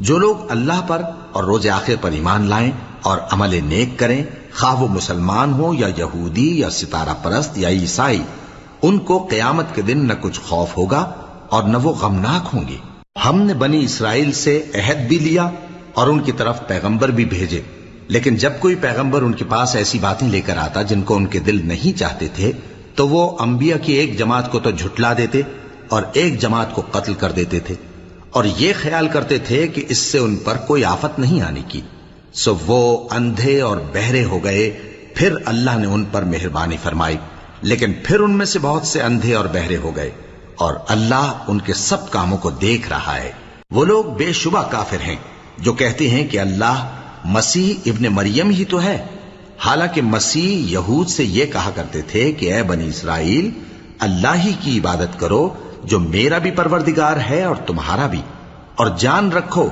جو لوگ اللہ پر اور روز آخر پر ایمان لائیں اور عمل نیک کریں، خواہ وہ مسلمان ہو یا یہودی یا ستارہ پرست یا عیسائی، ان کو قیامت کے دن نہ کچھ خوف ہوگا اور نہ وہ غمناک ہوں گے۔ ہم نے بنی اسرائیل سے عہد بھی لیا اور ان کی طرف پیغمبر بھی بھیجے، لیکن جب کوئی پیغمبر ان کے پاس ایسی باتیں لے کر آتا جن کو ان کے دل نہیں چاہتے تھے تو وہ انبیاء کی ایک جماعت کو تو جھٹلا دیتے اور ایک جماعت کو قتل کر دیتے تھے، اور یہ خیال کرتے تھے کہ اس سے ان پر کوئی آفت نہیں آنے کی، سو وہ اندھے اور بہرے ہو گئے۔ پھر اللہ نے ان پر مہربانی فرمائی، لیکن پھر ان میں سے بہت سے اندھے اور بہرے ہو گئے، اور اللہ ان کے سب کاموں کو دیکھ رہا ہے۔ وہ لوگ بے شبہ کافر ہیں جو کہتے ہیں کہ اللہ مسیح ابن مریم ہی تو ہے، حالانکہ مسیح یہود سے یہ کہا کرتے تھے کہ اے بنی اسرائیل، اللہ ہی کی عبادت کرو جو میرا بھی پروردگار ہے اور تمہارا بھی، اور جان رکھو